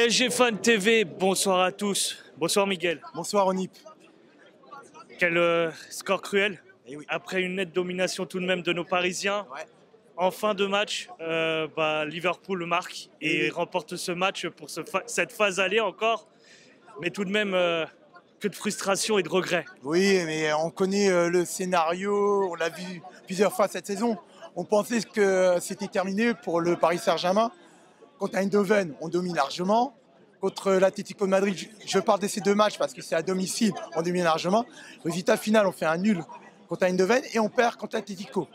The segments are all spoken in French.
PSG Fan TV, bonsoir à tous. Bonsoir Miguel. Bonsoir Onip. Quel score cruel. Eh oui. Après une nette domination tout de même de nos Parisiens. Ouais. En fin de match, Liverpool marque et remporte ce match pour cette phase aller encore. Mais tout de même, que de frustration et de regret. Oui, mais on connaît le scénario, on l'a vu plusieurs fois cette saison. On pensait que c'était terminé pour le Paris Saint-Germain. Contre Eindhoven, on domine largement. Contre l'Atlético de Madrid, je parle de ces deux matchs parce que c'est à domicile, on domine largement. Résultat final, on fait un nul contre Eindhoven et on perd contre l'Atlético.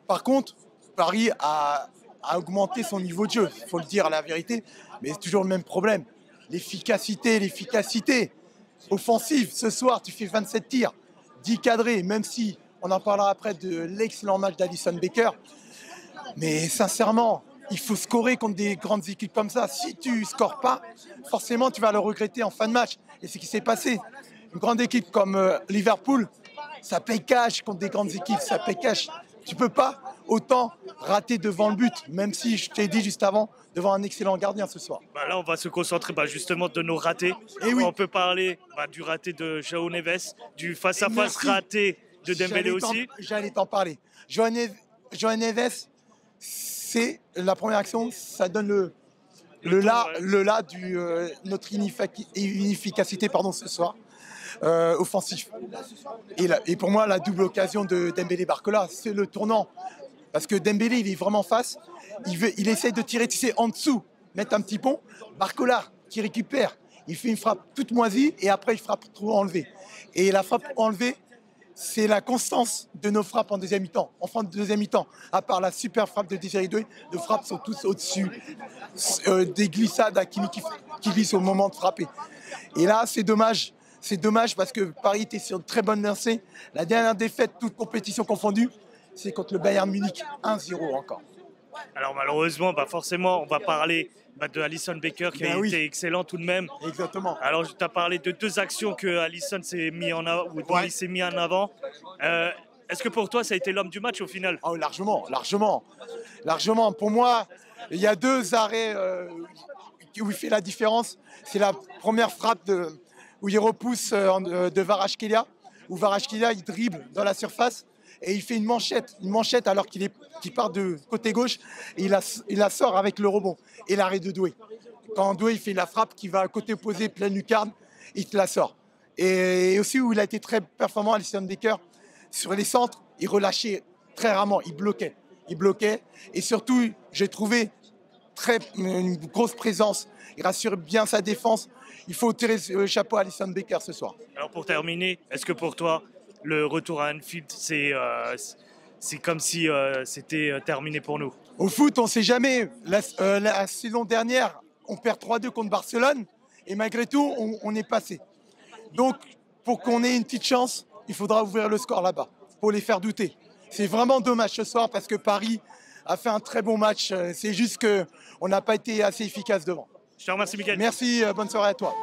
Par contre, Paris a augmenté son niveau de jeu, il faut le dire la vérité, mais c'est toujours le même problème. L'efficacité offensive. Ce soir, tu fais 27 tirs, 10 cadrés, même si on en parlera après de l'excellent match d'Alisson Becker. Mais sincèrement, il faut scorer contre des grandes équipes comme ça. Si tu ne scores pas, forcément, tu vas le regretter en fin de match. Et c'est ce qui s'est passé. Une grande équipe comme Liverpool, ça paye cash contre des grandes équipes, ça paye cash. Tu ne peux pas autant rater devant le but, même si je t'ai dit juste avant, devant un excellent gardien ce soir. Là, on va se concentrer justement de nos ratés. Et oui. On peut parler du raté de João Neves, du face-à-face raté de Dembélé aussi. J'allais t'en parler. João Neves, c'est la première action, ça donne notre inefficacité ce soir. Offensif. Et pour moi, la double occasion de Dembélé-Barcola, c'est le tournant. Parce que Dembélé, il est vraiment face. Il essaye de tirer, en dessous, mettre un petit pont. Barcola, qui récupère, il fait une frappe toute moisie et après, il frappe trop enlevée. Et la frappe enlevée, c'est la constance de nos frappes en deuxième mi-temps. En fin de deuxième mi-temps, à part la super frappe de Désiré Doué, nos frappes sont tous au-dessus des glissades à Kimi qui glisse au moment de frapper. Et là, c'est dommage. C'est dommage parce que Paris était sur une très bonne lancée. La dernière défaite, toute compétition confondue, c'est contre le Bayern Munich, 1-0 encore. Alors malheureusement, forcément, on va parler de Alisson Becker qui a été excellent tout de même. Exactement. Alors je t'ai parlé de deux actions que Alisson s'est mis en avant, ou dont il s'est mis en avant. Est-ce que pour toi, ça a été l'homme du match au final? Oh, largement. Pour moi, il y a deux arrêts où il fait la différence. C'est la première frappe où il repousse de Kvaratskhelia, où Kvaratskhelia il dribble dans la surface et il fait une manchette alors qu'il part de côté gauche et il la sort avec le rebond et l'arrêt de Doué. Quand Doué il fait la frappe qui va à côté opposé, pleine lucarne, il te la sort. Et aussi où il a été très performant, Alisson Becker, sur les centres, il relâchait très rarement, il bloquait et surtout j'ai trouvé une grosse présence, il rassure bien sa défense. Il faut tirer le chapeau à Alisson Becker ce soir. Alors pour terminer, est-ce que pour toi, le retour à Anfield, c'est comme si c'était terminé pour nous? Au foot, on ne sait jamais. La saison dernière, on perd 3-2 contre Barcelone et malgré tout, on est passé. Donc, pour qu'on ait une petite chance, il faudra ouvrir le score là-bas pour les faire douter. C'est vraiment dommage ce soir parce que Paris a fait un très bon match. C'est juste qu'on n'a pas été assez efficace devant. Je te remercie, Miguel. Merci, bonne soirée à toi.